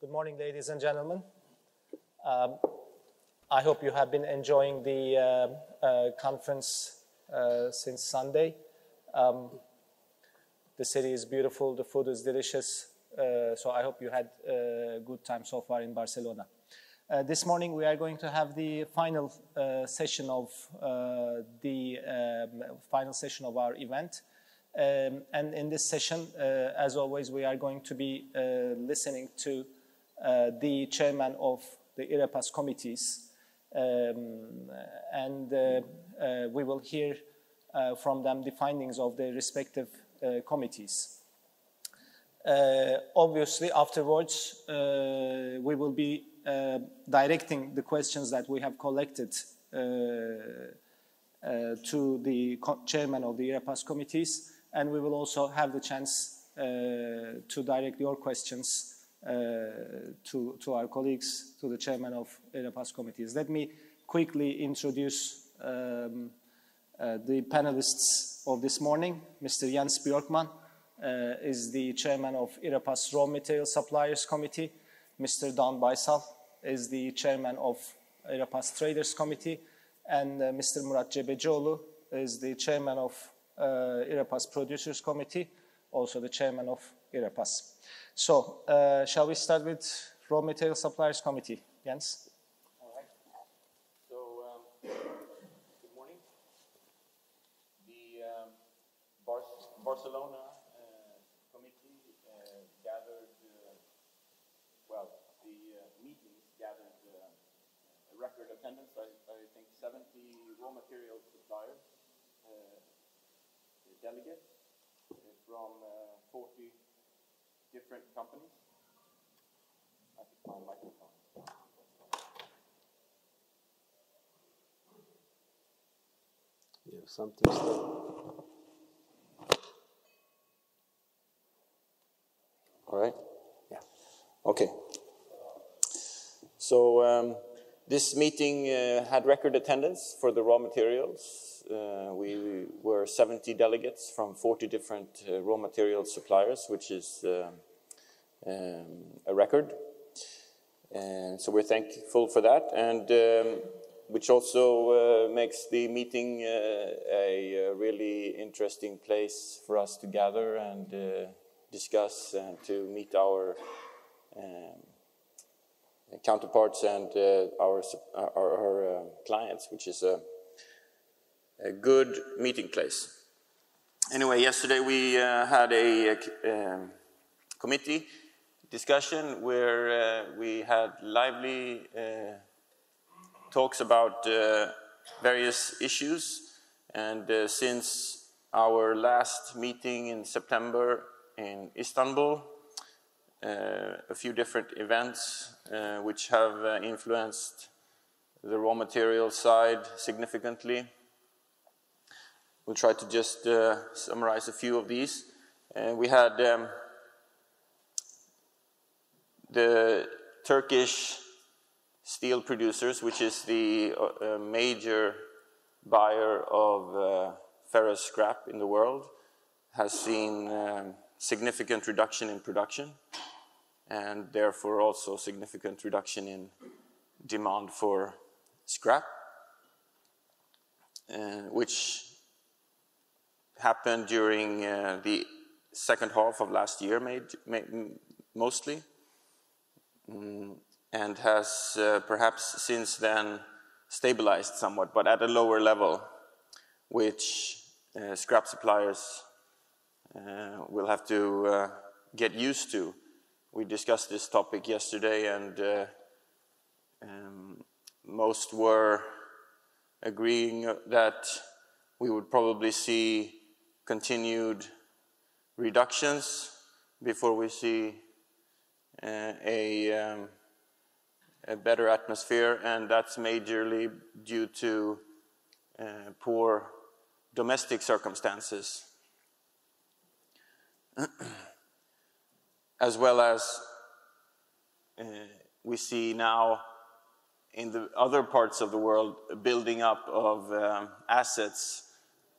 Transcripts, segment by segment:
Good morning, ladies and gentlemen. I hope you have been enjoying the conference since Sunday. The city is beautiful, the food is delicious, so I hope you had a good time so far in Barcelona. This morning we are going to have the final session of our event. And in this session, as always, we are going to be listening to the chairman of the IREPAS committees, and we will hear from them the findings of their respective committees. Obviously, afterwards, we will be directing the questions that we have collected to the chairman of the IREPAS committees, and we will also have the chance to direct your questions to our colleagues, to the chairman of IREPAS committees. Let me quickly introduce the panelists of this morning. Mr. Jens Björkman is the chairman of IREPAS Raw Material Suppliers Committee. Mr. Dan Baysal is the chairman of IREPAS Traders Committee. And Mr. Murat Cebecioğlu is the chairman of IREPAS Producers Committee, also the chairman of IREPAS. So, shall we start with Raw Material Suppliers Committee? Jens? All right. So, good morning. The Barcelona committee gathered, the meetings gathered a record attendance. I think 70 raw material suppliers, delegates from 40 different companies. I think my microphone. You have something still. All right. Yeah. Okay. So this meeting had record attendance for the raw materials. We were 70 delegates from 40 different raw material suppliers, which is a record. And so we're thankful for that, and which also makes the meeting a really interesting place for us to gather and discuss and to meet our counterparts and our clients, which is a good meeting place. Anyway, yesterday we had a committee discussion where we had lively talks about various issues, and since our last meeting in September in Istanbul, a few different events which have influenced the raw material side significantly. We'll try to just summarize a few of these. We had the Turkish steel producers, which is the major buyer of ferrous scrap in the world, has seen significant reduction in production, and therefore also significant reduction in demand for scrap, which happened during the second half of last year, mostly, and has perhaps since then stabilized somewhat, but at a lower level, which scrap suppliers will have to get used to. We discussed this topic yesterday, and most were agreeing that we would probably see continued reductions before we see a better atmosphere, and that's majorly due to poor domestic circumstances, as well as we see now in the other parts of the world building up of assets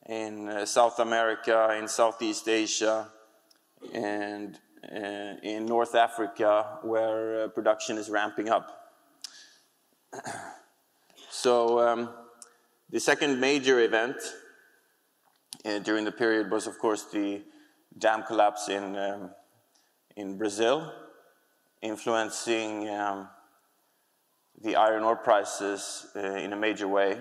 in South America, in Southeast Asia, and in North Africa, where production is ramping up. So the second major event during the period was, of course, the dam collapse in Brazil, influencing the iron ore prices in a major way.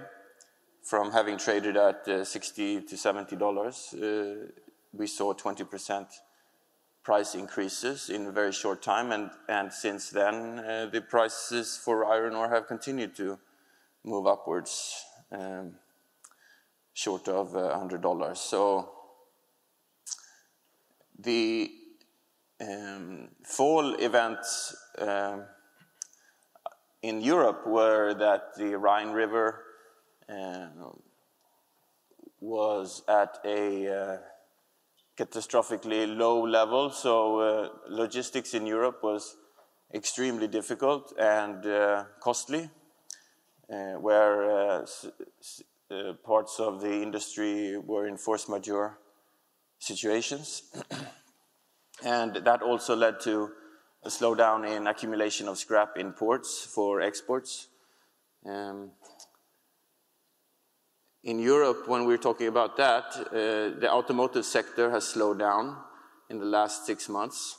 From having traded at $60 to $70, we saw 20% price increases in a very short time, and since then the prices for iron ore have continued to move upwards, short of $100. So the fall events in Europe were that the Rhine River was at a catastrophically low level, so logistics in Europe was extremely difficult and costly, where parts of the industry were in force majeure situations. And that also led to a slowdown in accumulation of scrap in ports for exports. In Europe, when we're talking about that, the automotive sector has slowed down in the last 6 months,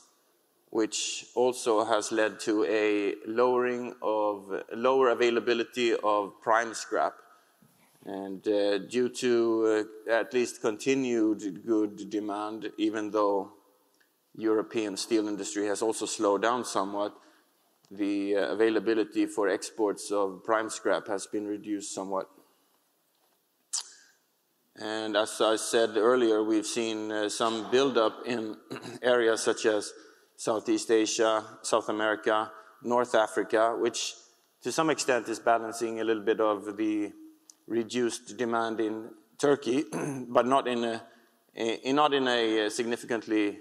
which also has led to a lower availability of prime scrap. And due to at least continued good demand, even though European steel industry has also slowed down somewhat, the availability for exports of prime scrap has been reduced somewhat. And as I said earlier, we've seen some buildup in areas such as Southeast Asia, South America, North Africa, which to some extent is balancing a little bit of the reduced demand in Turkey, but not in a significantly,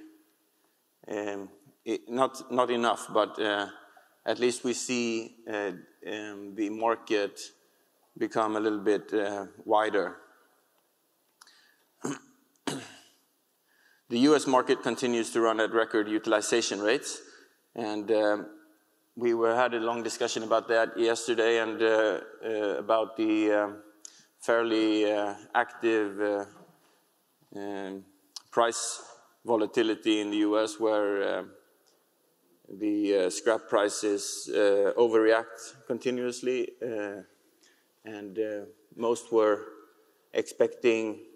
not enough, but at least we see the market become a little bit wider. The US market continues to run at record utilization rates, and we had a long discussion about that yesterday, and about the fairly active price volatility in the US, where the scrap prices overreact continuously, and most were expecting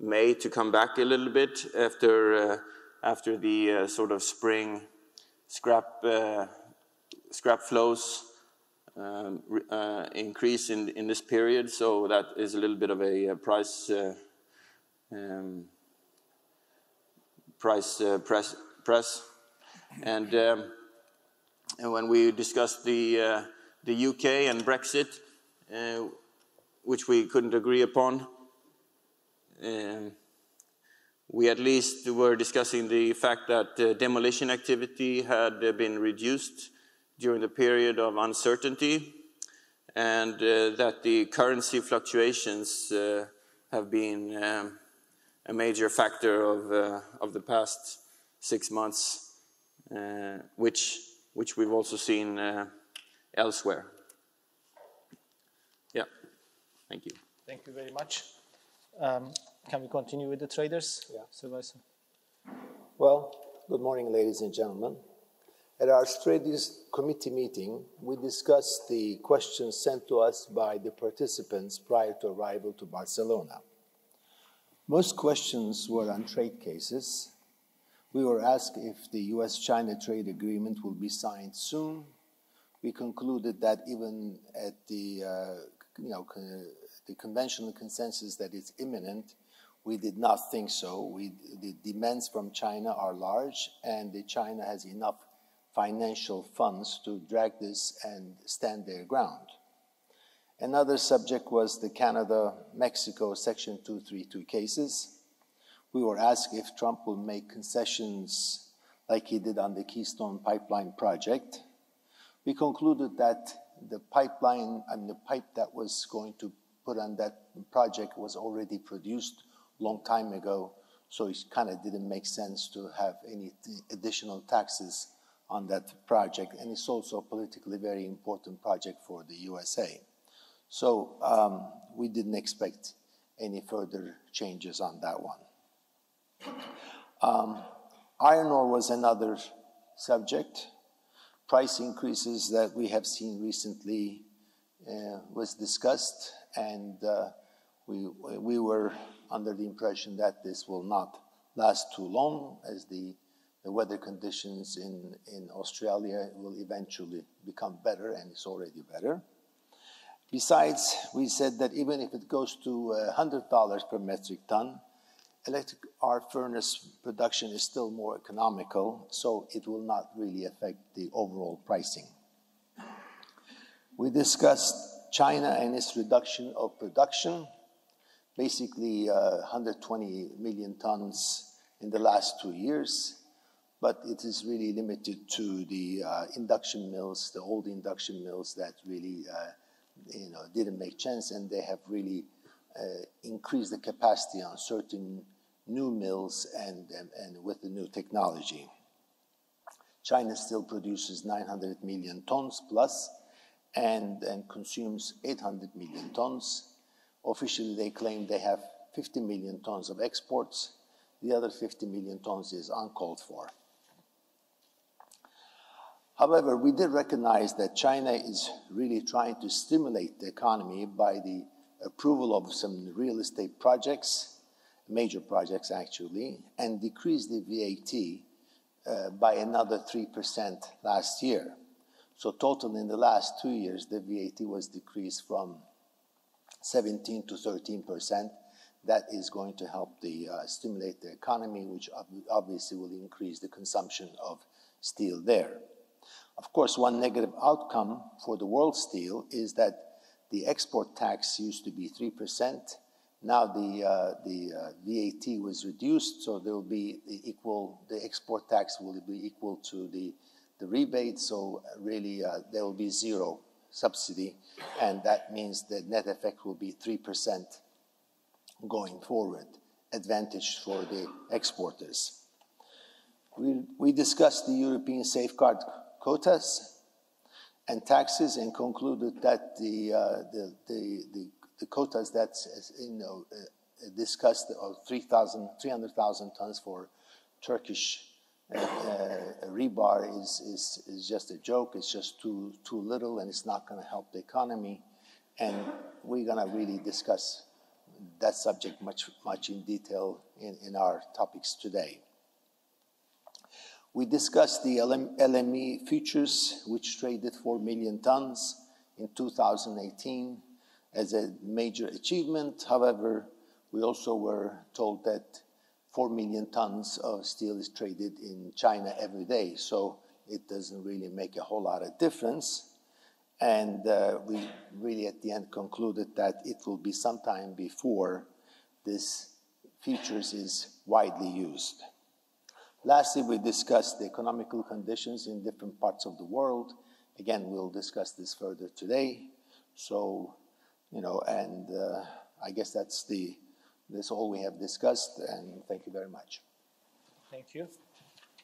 May to come back a little bit after the sort of spring scrap flows increase in this period. So that is a little bit of a press, and when we discussed the UK and Brexit, which we couldn't agree upon. We at least were discussing the fact that demolition activity had been reduced during the period of uncertainty, and that the currency fluctuations have been a major factor of the past 6 months, which we've also seen elsewhere. Yeah, thank you. Thank you very much. Can we continue with the traders? Yeah. Well, good morning, ladies and gentlemen. At our traders committee meeting, we discussed the questions sent to us by the participants prior to arrival to Barcelona. Most questions were on trade cases. We were asked if the US-China trade agreement will be signed soon. We concluded that even at the conventional consensus that it's imminent, we did not think so. The demands from China are large, and China has enough financial funds to drag this and stand their ground. Another subject was the Canada-Mexico Section 232 cases. We were asked if Trump will make concessions like he did on the Keystone Pipeline project. We concluded that the pipeline and the pipe that was going to put on that project was already produced long time ago So it kind of didn't make sense to have any additional taxes on that project. And it's also a politically very important project for the USA. So we didn't expect any further changes on that one. Iron ore was another subject. Price increases that we have seen recently was discussed, and we were under the impression that this will not last too long, as the weather conditions in Australia will eventually become better, and it's already better. Besides, we said that even if it goes to $100 per metric ton, electric arc furnace production is still more economical, so it will not really affect the overall pricing. We discussed China and its reduction of production, basically 120 million tons in the last 2 years, but it is really limited to the induction mills, the old induction mills that really didn't make sense, and they have really increased the capacity on certain new mills and with the new technology. China still produces 900 million tons plus and consumes 800 million tons. Officially, they claim they have 50 million tons of exports. The other 50 million tons is uncalled for. However, we did recognize that China is really trying to stimulate the economy by the approval of some real estate projects, major projects actually, and decrease the VAT by another 3% last year. So total in the last 2 years, the VAT was decreased from 17 to 13%. That is going to help stimulate the economy, which obviously will increase the consumption of steel there. Of course, one negative outcome for the world steel is that the export tax used to be 3%. Now the VAT was reduced, so there will be the export tax will be equal to the rebate, so really there will be zero subsidy, and that means the net effect will be 3% going forward, advantage for the exporters. We discussed the European safeguard quotas and taxes and concluded that the quotas that's discussed of 300,000 tons for Turkish rebar is just a joke. It's just too little, and it's not going to help the economy. And we're going to really discuss that subject much in detail in our topics today. We discussed the LME futures, which traded 4 million tons in 2018 as a major achievement. However, we also were told that 4 million tons of steel is traded in China every day, so it doesn't really make a whole lot of difference. And we really at the end concluded that it will be sometime before this futures is widely used. Lastly, we discussed the economical conditions in different parts of the world. Again, we'll discuss this further today. So, I guess that's all we have discussed, and thank you very much. Thank you.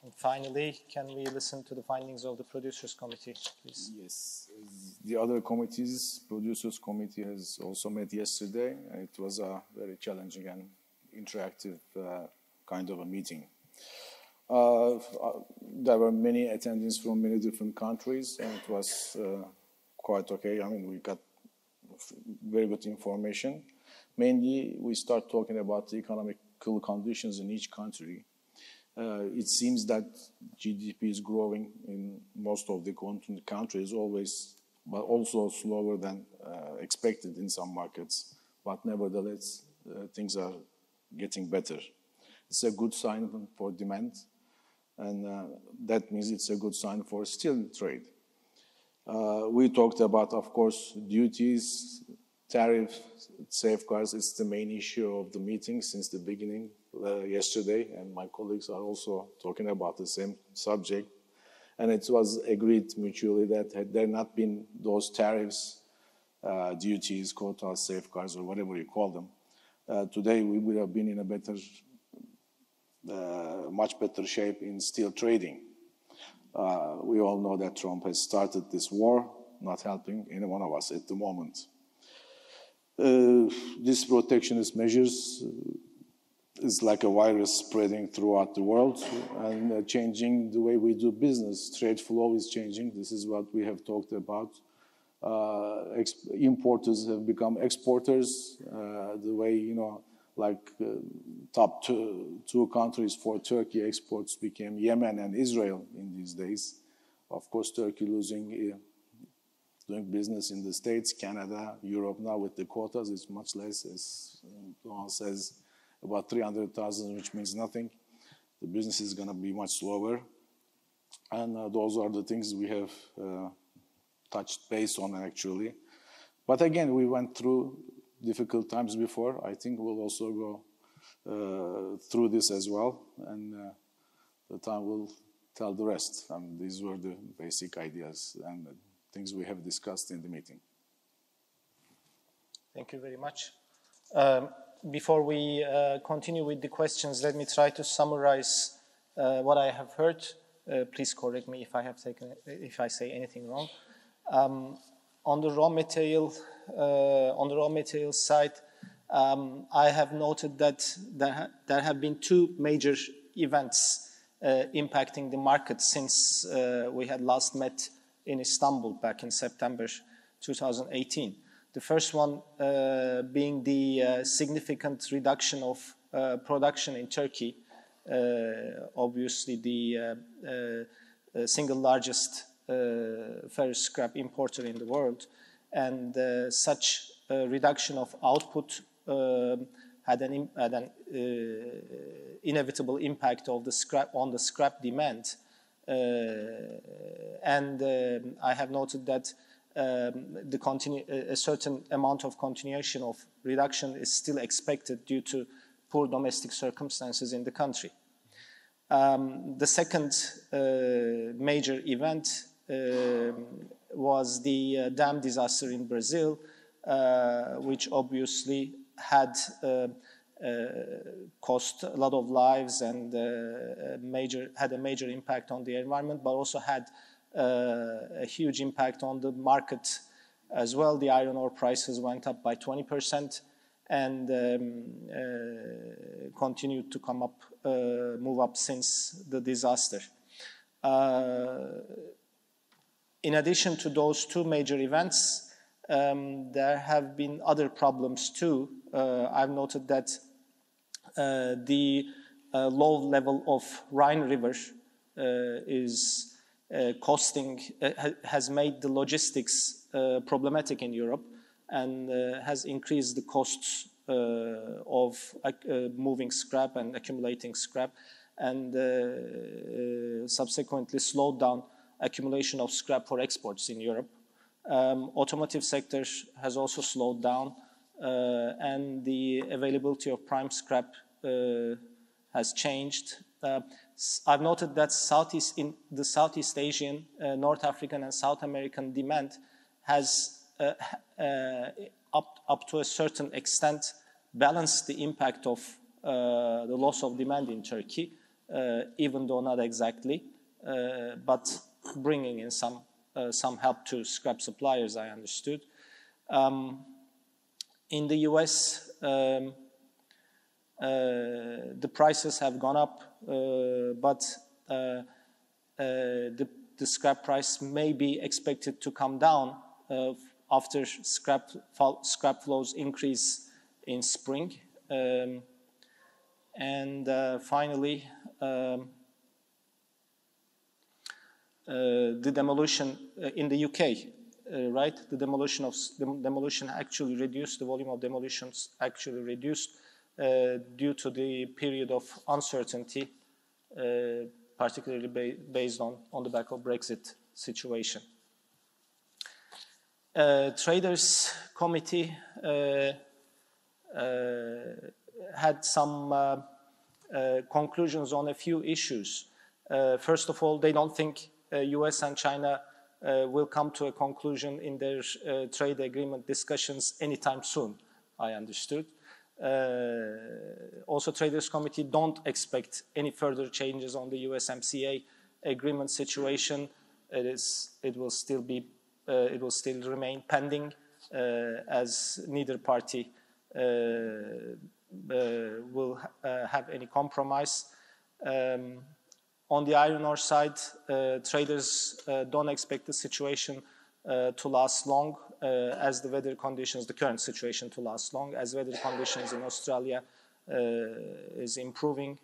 And finally, can we listen to the findings of the Producers Committee, please? Yes. The other committees, Producers Committee has also met yesterday. It was a very challenging and interactive kind of a meeting. There were many attendees from many different countries, and it was quite okay. I mean, we got very good information. Mainly, we start talking about the economical conditions in each country. It seems that GDP is growing in most of the continent countries, always, but also slower than expected in some markets. But nevertheless, things are getting better. It's a good sign for demand, and that means it's a good sign for steel trade. We talked about, of course, duties, tariff safeguards. It's the main issue of the meeting since the beginning yesterday, and my colleagues are also talking about the same subject. And it was agreed mutually that had there not been those tariffs, duties, quotas, safeguards, or whatever you call them, today we would have been in a better much better shape in steel trading. We all know that Trump has started this war, not helping any one of us at the moment. These protectionist measures is like a virus spreading throughout the world and changing the way we do business. Trade flow is changing. This is what we have talked about. Importers have become exporters. The way, you know, like top two countries for Turkey exports became Yemen and Israel in these days. Of course, Turkey losing doing business in the States, Canada, Europe now with the quotas is much less, as Doğan says, about 300,000, which means nothing. The business is going to be much slower. And those are the things we have touched base on, actually. But again, we went through difficult times before. I think we'll also go through this as well. And the time will tell the rest. These were the basic ideas and things we have discussed in the meeting. Thank you very much. Before we continue with the questions, let me try to summarize what I have heard. Please correct me if I say anything wrong. On the raw material side, I have noted that there have been two major events impacting the market since we had last met in Istanbul back in September 2018. The first one being the significant reduction of production in Turkey, obviously the single largest ferrous scrap importer in the world, and such reduction of output had an inevitable impact of the on the scrap demand. And I have noted that a certain amount of continuation of reduction is still expected due to poor domestic circumstances in the country. The second major event was the dam disaster in Brazil, which obviously had cost a lot of lives and had a major impact on the environment, but also had a huge impact on the market as well. The iron ore prices went up by 20% and continued to move up since the disaster. In addition to those two major events, there have been other problems too. I've noted that the low level of Rhine River is has made the logistics problematic in Europe and has increased the costs of moving scrap and accumulating scrap, and subsequently slowed down accumulation of scrap for exports in Europe. Automotive sector has also slowed down, and the availability of prime scrap has changed. I've noted that in the Southeast Asian, North African and South American demand has up to a certain extent balanced the impact of the loss of demand in Turkey, even though not exactly, but bringing in some help to scrap suppliers, I understood. In the US, the prices have gone up, but the scrap price may be expected to come down after scrap flows increase in spring. And finally, the demolition in the UK, right? The demolition actually reduced, the volume of demolitions actually reduced due to the period of uncertainty, particularly based on the back of Brexit situation. Traders Committee had some conclusions on a few issues. First of all, they don't think US and China will come to a conclusion in their trade agreement discussions anytime soon, I understood. Also, Traders Committee don't expect any further changes on the USMCA agreement situation. It will still remain pending, as neither party will have any compromise. On the iron ore side, traders don't expect the situation to last long, as the weather conditions, the current situation to last long, as weather conditions in Australia is improving,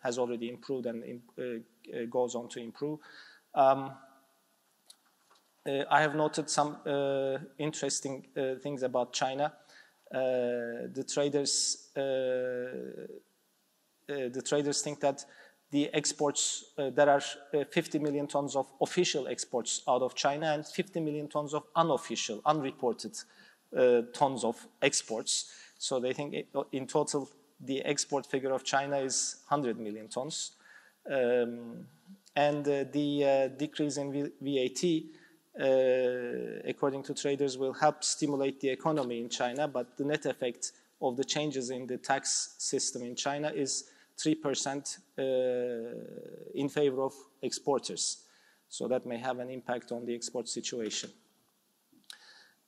has already improved and goes on to improve. I have noted some interesting things about China. The traders think that the exports, there are 50 million tons of official exports out of China and 50 million tons of unofficial, unreported tons of exports. So they think in total the export figure of China is 100 million tons. And the decrease in VAT, according to traders, will help stimulate the economy in China, but the net effect of the changes in the tax system in China is 3% in favor of exporters. So that may have an impact on the export situation.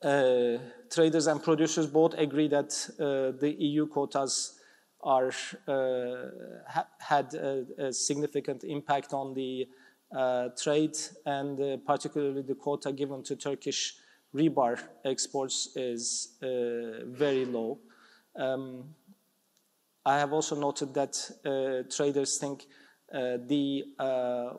Traders and producers both agree that the EU quotas had a significant impact on the trade, and particularly the quota given to Turkish rebar exports is very low. I have also noted that traders think the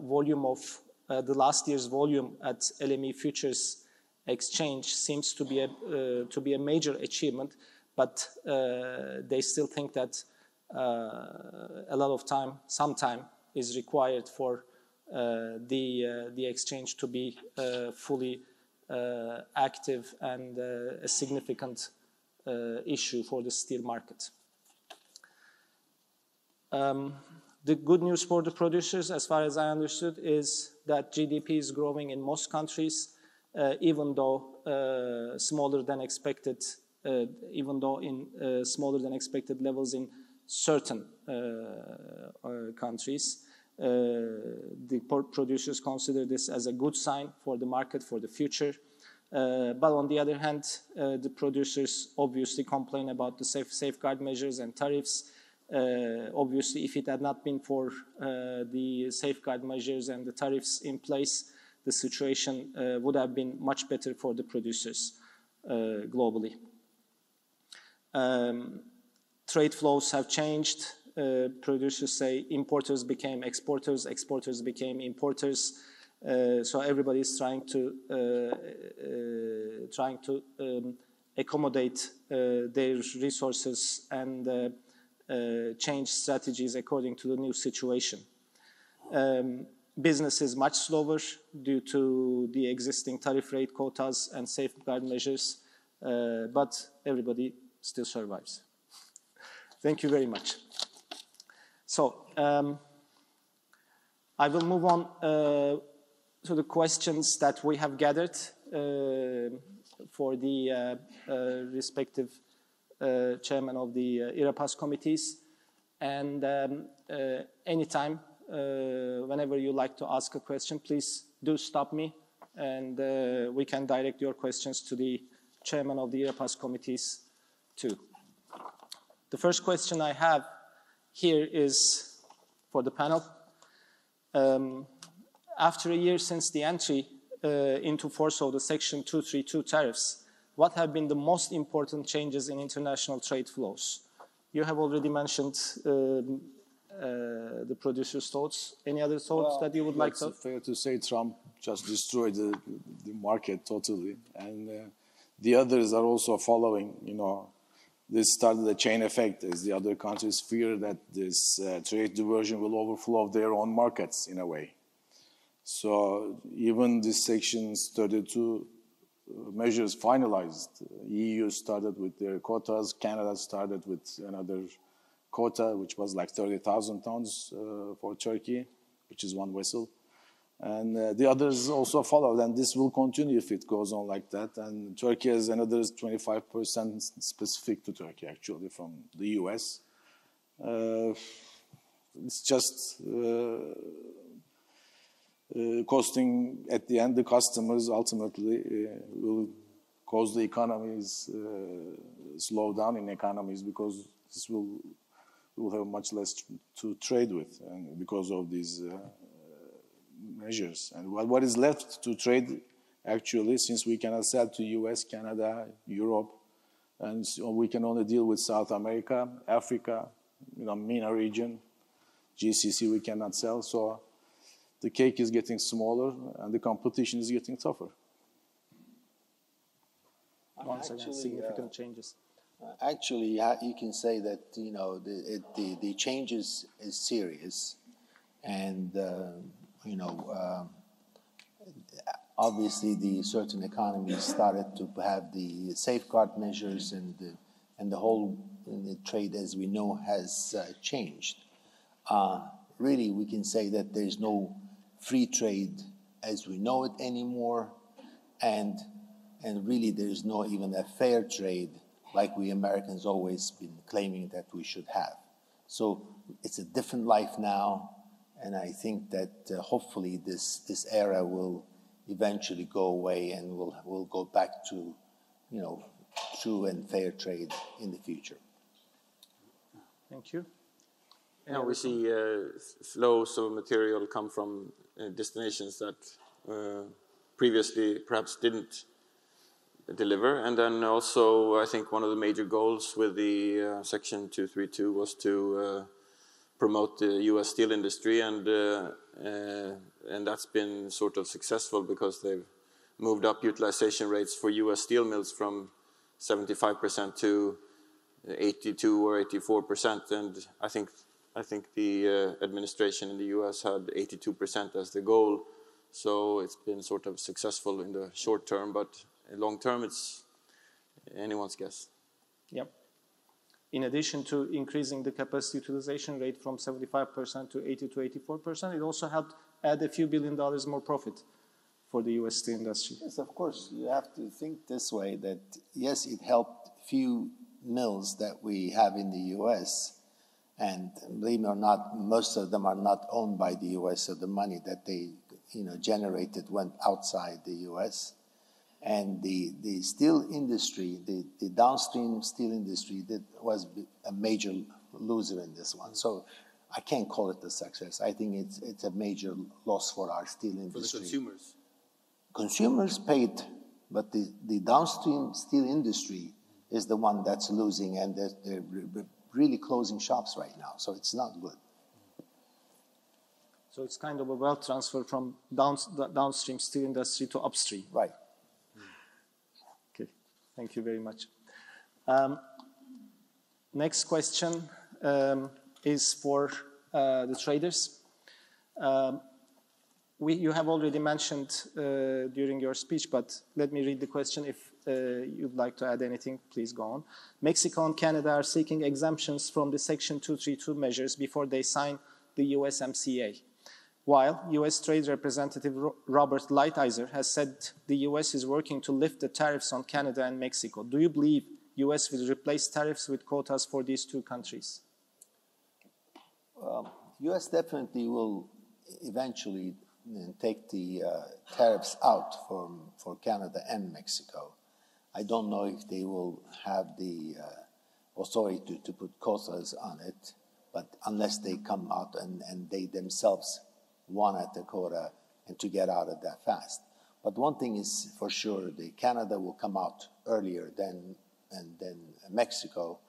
volume of the last year's volume at LME futures exchange seems to be a major achievement, but they still think that a lot of time, some time, is required for the exchange to be fully active and a significant issue for the steel market. The good news for the producers, as far as I understood, is that GDP is growing in most countries, even though smaller than expected, smaller than expected levels in certain countries. The producers consider this as a good sign for the market for the future. But on the other hand, the producers obviously complain about the safeguard measures and tariffs. Obviously, if it had not been for the safeguard measures and the tariffs in place, the situation would have been much better for the producers globally. Trade flows have changed. Producers say importers became exporters, exporters became importers. So everybody is trying to accommodate their resources and change strategies according to the new situation. Business is much slower due to the existing tariff rate quotas and safeguard measures, but everybody still survives. Thank you very much. So I will move on to the questions that we have gathered for the respective chairman of the IREPAS committees, and anytime, whenever you like to ask a question, please do stop me, and we can direct your questions to the chairman of the IREPAS committees too. The first question I have here is for the panel. After a year since the entry into force of the Section 232 tariffs, what have been the most important changes in international trade flows? You have already mentioned the producers' thoughts. Any other thoughts that you would like to? It's fair to say Trump just destroyed the market totally, and the others are also following. You know, this started a chain effect as the other countries fear that this trade diversion will overflow their own markets in a way. So even this Section 32 measures finalized. EU started with their quotas. Canada started with another quota, which was like 30,000 tons for Turkey, which is one vessel. And the others also followed, and this will continue if it goes on like that. And Turkey has another 25% specific to Turkey, actually, from the US. It's just costing, at the end, the customers ultimately will cause the economies slow down in economies, because this will have much less to trade with, and because of these measures. And what is left to trade, actually, since we cannot sell to US, Canada, Europe, and so we can only deal with South America, Africa, MENA region, GCC we cannot sell, so the cake is getting smaller and the competition is getting tougher. Once again, significant changes. Actually, you can say that the changes is serious, and obviously the certain economies started to have the safeguard measures, and the whole trade, as we know, has changed. Really, we can say that there's no free trade as we know it anymore, and really there's no even a fair trade like we Americans always been claiming that we should have. So it's a different life now, and I think that hopefully this era will eventually go away, and we'll go back to true and fair trade in the future. Thank you. We see flows of material come from destinations that previously perhaps didn't deliver. And then also, I think one of the major goals with the Section 232 was to promote the U.S. steel industry, and that's been sort of successful, because they've moved up utilization rates for U.S. steel mills from 75% to 82 or 84%, and I think the administration in the U.S. had 82% as the goal, so it's been sort of successful in the short term, but long term it's anyone's guess. Yep. In addition to increasing the capacity utilization rate from 75% to 80 to 84%, it also helped add a few $1 billion more profit for the U.S. steel industry. Yes, of course, you have to think this way, that yes, it helped few mills that we have in the U.S., and believe me or not, most of them are not owned by the U.S., so the money that they generated went outside the U.S. And the steel industry, the downstream steel industry, was a major loser in this one. So I can't call it a success. I think it's a major loss for our steel industry. For the consumers? Consumers paid, but the downstream steel industry is the one that's losing, and they're really closing shops right now, so it's not good. So it's kind of a wealth transfer from downstream steel industry to upstream. Right. Okay, thank you very much. Next question is for the traders. You have already mentioned during your speech, but let me read the question. If you'd like to add anything, please go on. Mexico and Canada are seeking exemptions from the Section 232 measures before they sign the USMCA. While U.S. Trade Representative Robert Lighthizer has said the U.S. is working to lift the tariffs on Canada and Mexico. Do you believe U.S. will replace tariffs with quotas for these two countries? U.S. definitely will eventually take the tariffs out for Canada and Mexico. I don't know if they will have the authority to put quotas on it, but unless they come out and they themselves wanted the quota and to get out of that fast. But one thing is for sure, the Canada will come out earlier than Mexico,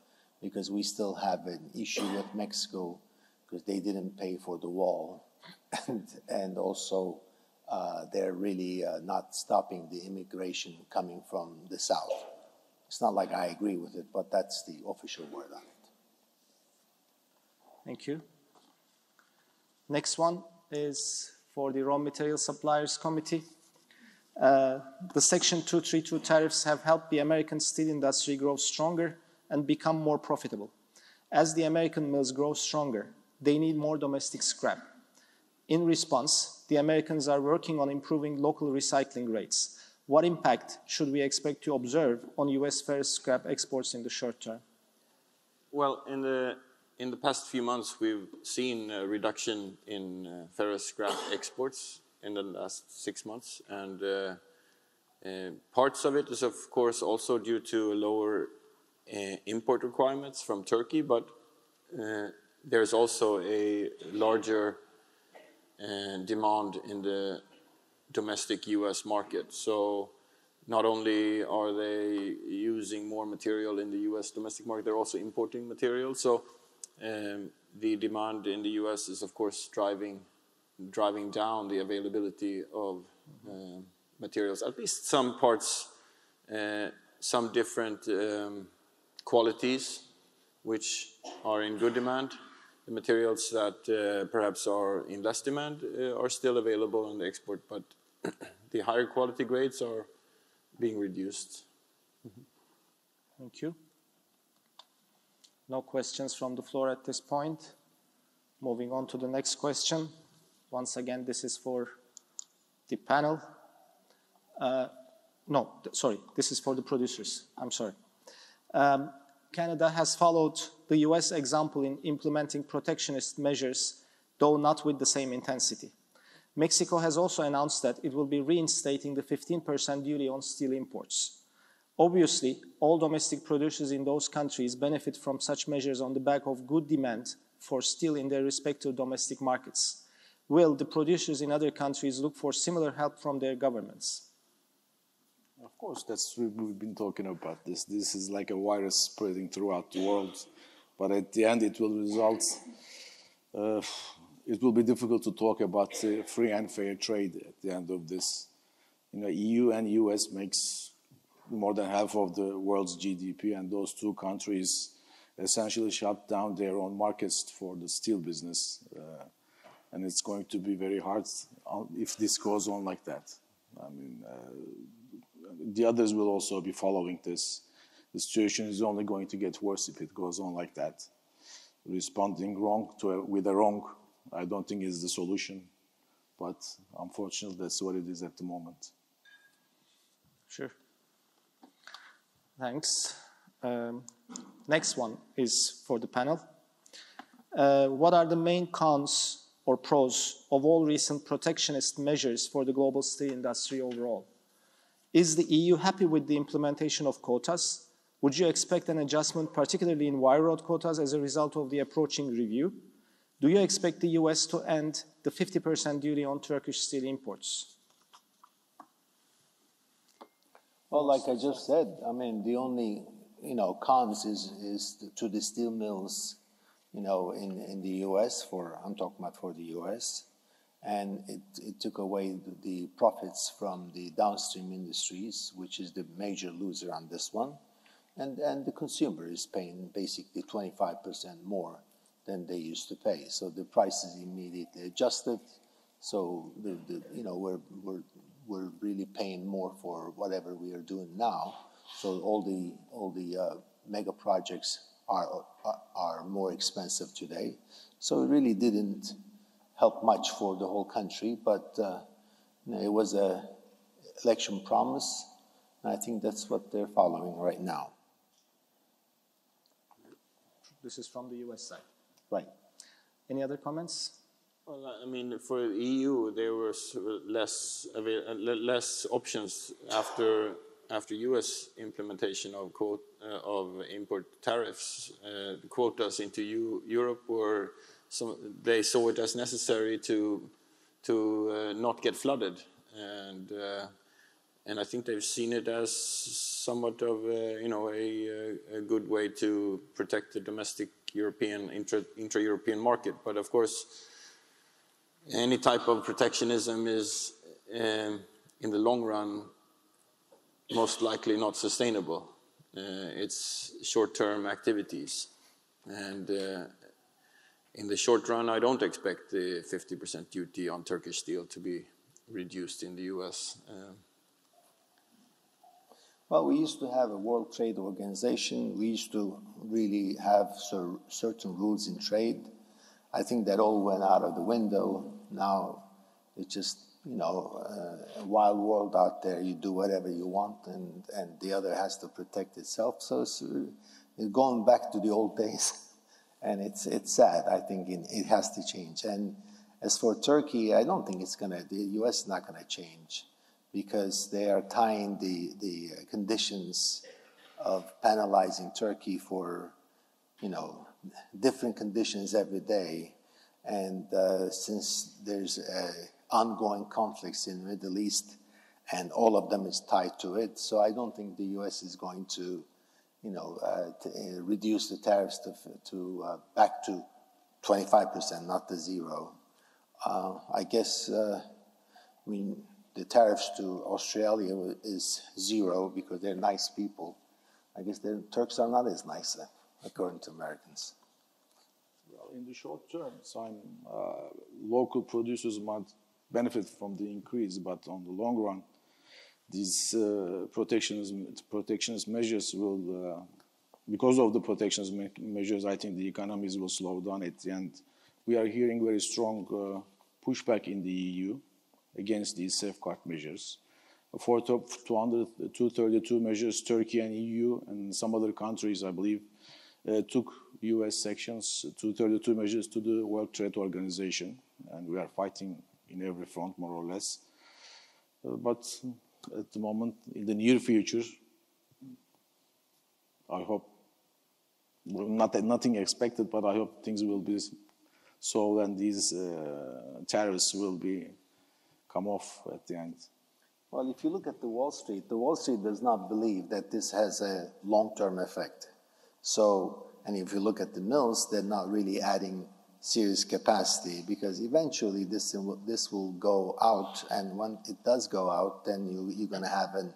because we still have an issue with Mexico because they didn't pay for the wall, and also they're really not stopping the immigration coming from the south. It's not like I agree with it, but that's the official word on it. Thank you. Next one is for the Raw Material Suppliers Committee. The Section 232 tariffs have helped the American steel industry grow stronger and become more profitable. As the American mills grow stronger, they need more domestic scrap. In response, the Americans are working on improving local recycling rates. What impact should we expect to observe on US ferrous scrap exports in the short term? Well, in the past few months, we've seen a reduction in ferrous scrap exports in the last 6 months, and parts of it is, of course, also due to lower import requirements from Turkey, but there's also a larger demand in the domestic US market. So not only are they using more material in the US domestic market, they're also importing material. So the demand in the US is, of course, driving down the availability of materials. At least some parts, some different qualities which are in good demand. The materials that perhaps are in less demand are still available on the export, but the higher quality grades are being reduced. Thank you. No questions from the floor at this point. Moving on to the next question. Once again, this is for the panel. This is for the producers. I'm sorry. Canada has followed the US example in implementing protectionist measures, though not with the same intensity. Mexico has also announced that it will be reinstating the 15% duty on steel imports. Obviously, all domestic producers in those countries benefit from such measures on the back of good demand for steel in their respective domestic markets. Will the producers in other countries look for similar help from their governments? Of course, we've been talking about this. This is like a virus spreading throughout the world. But at the end, it will result, it will be difficult to talk about free and fair trade at the end of this. You know, EU and US makes more than half of the world's GDP, and those two countries essentially shut down their own markets for the steel business. And it's going to be very hard if this goes on like that. I mean, the others will also be following this. The situation is only going to get worse if it goes on like that. Responding wrong with a wrong, I don't think is the solution. But unfortunately, that's what it is at the moment. Sure. Thanks. Next one is for the panel. What are the main cons or pros of all recent protectionist measures for the global steel industry overall? Is the EU happy with the implementation of quotas? Would you expect an adjustment, particularly in wire rod quotas, as a result of the approaching review? Do you expect the US to end the 50% duty on Turkish steel imports? Well, like I just said, I mean, the only, cons is to the steel mills, in the US I'm talking about for the US. And it took away the profits from the downstream industries, which is the major loser on this one. And the consumer is paying basically 25% more than they used to pay. So the price is immediately adjusted. So we're really paying more for whatever we are doing now. So all the mega projects are more expensive today. So it really didn't help much for the whole country, but it was an election promise, and I think that's what they're following right now. This is from the US side. Right. Any other comments? Well, I mean, for the EU, there were less options after US implementation of import tariffs. The quotas into Europe were. So they saw it as necessary to not get flooded, and I think they've seen it as somewhat of a good way to protect the domestic European intra-European market. But of course, any type of protectionism is in the long run most likely not sustainable. It's short-term activities, and in the short run, I don't expect the 50% duty on Turkish steel to be reduced in the US. Well, we used to have a World Trade Organization. We used to really have certain rules in trade. I think that all went out of the window. Now It's just, you know, a wild world out there. You do whatever you want, and the other has to protect itself. So it's going back to the old days, and it's sad. I think it has to change. And as for Turkey, I don't think the U.S. is not gonna change, because they are tying the conditions of penalizing Turkey for, you know, different conditions every day. And since there's ongoing conflicts in the Middle East, and all of them is tied to it, so I don't think the U.S. is going to, you know, reduce the tariffs to back to 25%, not the zero. I guess, I mean, the tariffs to Australia is zero because they're nice people. I guess the Turks are not as nice, according to Americans. Well, in the short term, local producers might benefit from the increase, but on the long run, these protectionist measures will, because of the protectionist measures, I think the economies will slow down at the end. We are hearing very strong pushback in the EU against these safeguard measures. For 232 measures, Turkey and EU and some other countries, I believe, took US sections 232 measures to the World Trade Organization, and we are fighting in every front, more or less. But at the moment, in the near future, I hope, well, nothing expected, but I hope things will be solved and these tariffs will come off at the end. Well, if you look at the Wall Street does not believe that this has a long-term effect. So, and if you look at the mills, they're not really adding serious capacity, because eventually this will go out, and when it does go out, then you're going to have an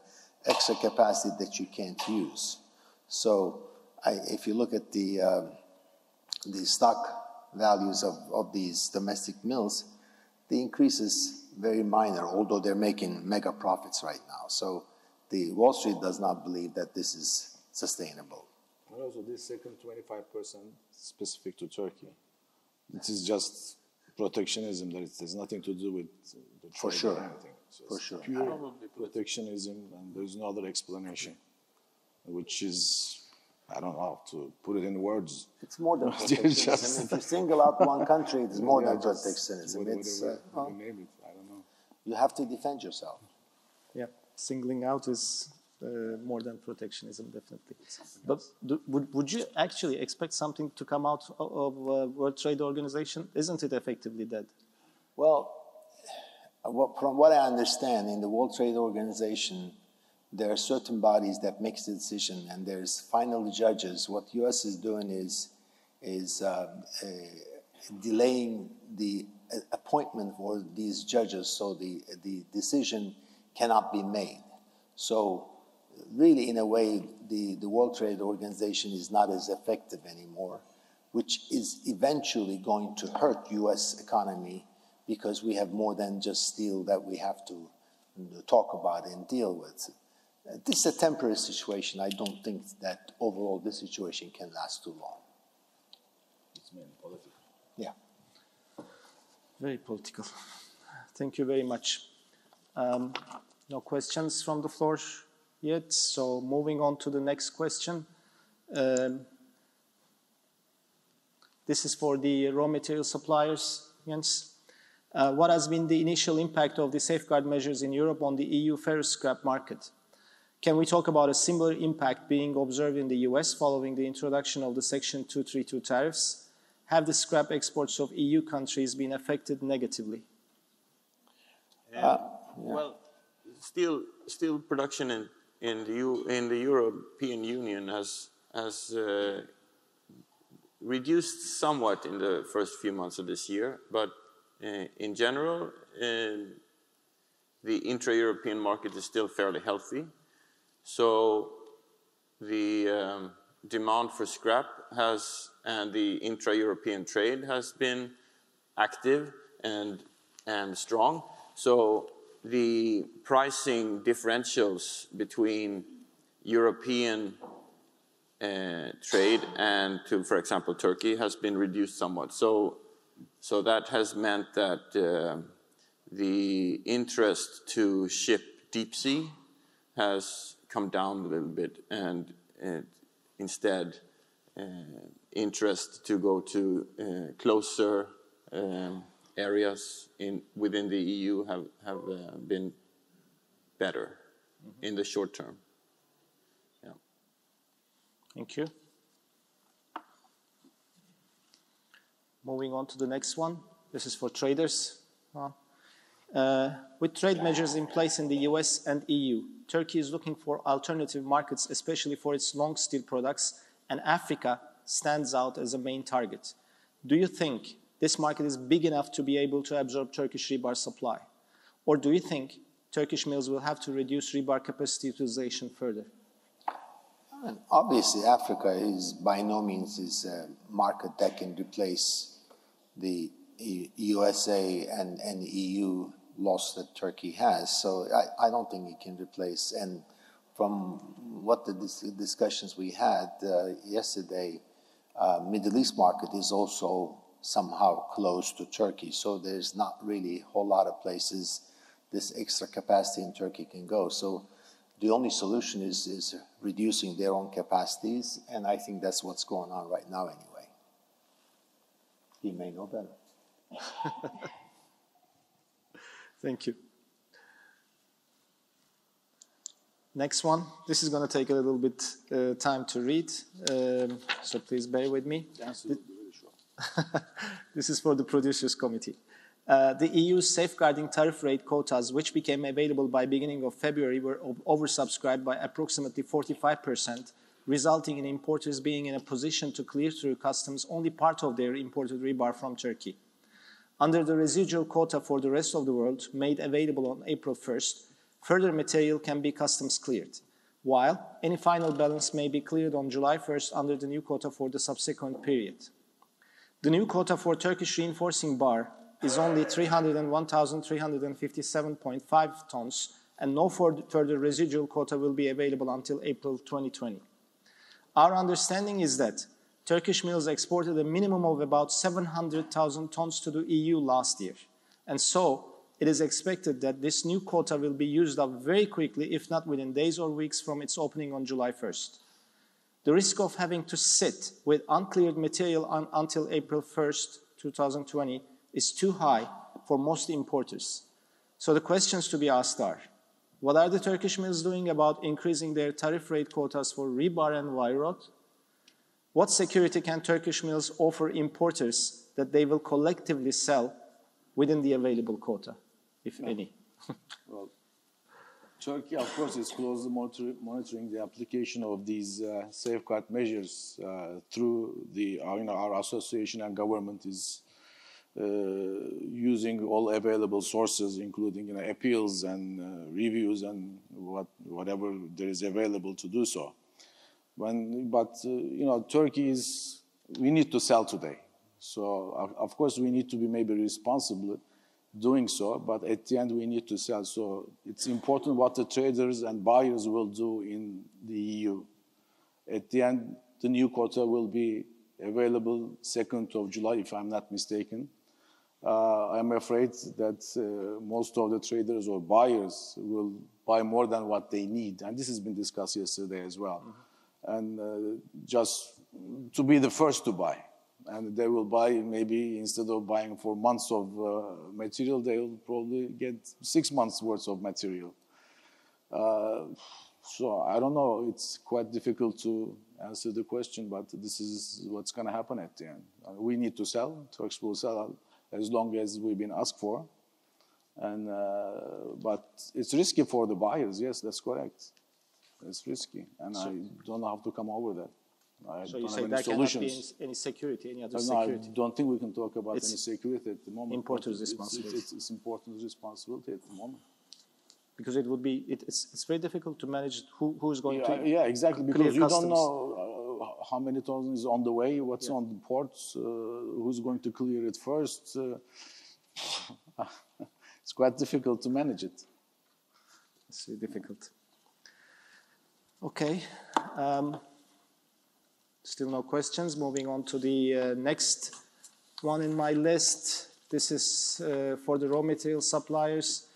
extra capacity that you can't use. So, if you look at the stock values of these domestic mills, the increase is very minor, although they're making mega profits right now. So the Wall Street does not believe that this is sustainable. And also this second 25% specific to Turkey. This is just protectionism, that it has nothing to do with the trade. For sure. Or anything. So for sure. Pure protectionism, and there's no other explanation, which is, I don't know how to put it in words. It's more than protectionism. If you single out one country, it's more than protectionism. It's, name it. I don't know. You have to defend yourself. Yeah, singling out is more than protectionism, definitely. But would you actually expect something to come out of World Trade Organization? Isn't it effectively dead? Well, from what I understand, in the World Trade Organization, there are certain bodies that makes the decision, and there's final judges. What U.S. is doing is delaying the appointment for these judges, so the decision cannot be made. So really, in a way, the World Trade Organization is not as effective anymore, which is eventually going to hurt U.S. economy, because we have more than just steel that we have to talk about and deal with. This is a temporary situation. I don't think that overall this situation can last too long. It's mainly political. Yeah. Very political. Thank you very much. No questions from the floor yet, so moving on to the next question. This is for the raw material suppliers, Jens. What has been the initial impact of the safeguard measures in Europe on the EU ferrous scrap market? Can we talk about a similar impact being observed in the US following the introduction of the Section 232 tariffs? Have the scrap exports of EU countries been affected negatively? Well, steel production in the European Union has reduced somewhat in the first few months of this year, but in general, the intra-European market is still fairly healthy. So the demand for scrap and the intra-European trade has been active and strong. So the pricing differentials between European trade and to, for example, Turkey has been reduced somewhat. So that has meant that the interest to ship deep sea has come down a little bit, and instead interest to go to closer areas within the EU have been better in the short term. Yeah. Thank you. Moving on to the next one. This is for traders. With trade measures in place in the US and EU, Turkey is looking for alternative markets, especially for its long steel products, and Africa stands out as a main target. Do you think this market is big enough to be able to absorb Turkish rebar supply? Or do you think Turkish mills will have to reduce rebar capacity utilization further? And obviously, Africa is by no means is a market that can replace the USA and EU loss that Turkey has. So I don't think it can replace. And from what the discussions we had yesterday, Middle East market is also somehow close to Turkey. So there's not really a whole lot of places this extra capacity in Turkey can go. So the only solution is reducing their own capacities, and I think that's what's going on right now anyway. He may know better. Thank you. Next one. This is going to take a little bit time to read, so please bear with me. The answer will be very short. This is for the Producers Committee. The EU's safeguarding tariff rate quotas, which became available by beginning of February, were oversubscribed by approximately 45%, resulting in importers being in a position to clear through customs only part of their imported rebar from Turkey. Under the residual quota for the rest of the world, made available on April 1st, further material can be customs cleared, while any final balance may be cleared on July 1st under the new quota for the subsequent period. The new quota for Turkish reinforcing bar is only 301,357.5 tons, and no further residual quota will be available until April 2020. Our understanding is that Turkish mills exported a minimum of about 700,000 tons to the EU last year, and so it is expected that this new quota will be used up very quickly, if not within days or weeks from its opening on July 1st. The risk of having to sit with uncleared material until April 1st, 2020 is too high for most importers. So the questions to be asked are, what are the Turkish mills doing about increasing their tariff rate quotas for rebar and wire rod? What security can Turkish mills offer importers that they will collectively sell within the available quota, if any? Well, Turkey, of course, is closely monitoring the application of these safeguard measures through our association, and government is using all available sources, including appeals and reviews and whatever there is available to do so. Turkey is, we need to sell today. So, of course, we need to be maybe responsible doing so, but at the end we need to sell. So it's important what the traders and buyers will do in the EU. At the end, the new quota will be available 2nd of July, if I'm not mistaken. I'm afraid that most of the traders or buyers will buy more than what they need. And this has been discussed yesterday as well. Mm-hmm. And just to be the first to buy. And they will buy, maybe instead of buying for months of material, they will probably get 6 months worth of material. So I don't know, it's quite difficult to answer the question, but this is what's going to happen at the end. We need to sell, Turks will sell as long as we've been asked for. And, but it's risky for the buyers, yes, that's correct. It's risky, and I don't know how to come over that. So you say there cannot be any security, any other security? I don't think we can talk about any security at the moment. Importers' responsibility. It's importers' responsibility at the moment. Because it would be, it's very difficult to manage who's going to Yeah, exactly, because you don't know how many tons is on the way, what's on the ports, who's going to clear it first. It's quite difficult to manage it. It's very difficult. Okay. Still no questions. Moving on to the next one in my list. This is for the raw material suppliers.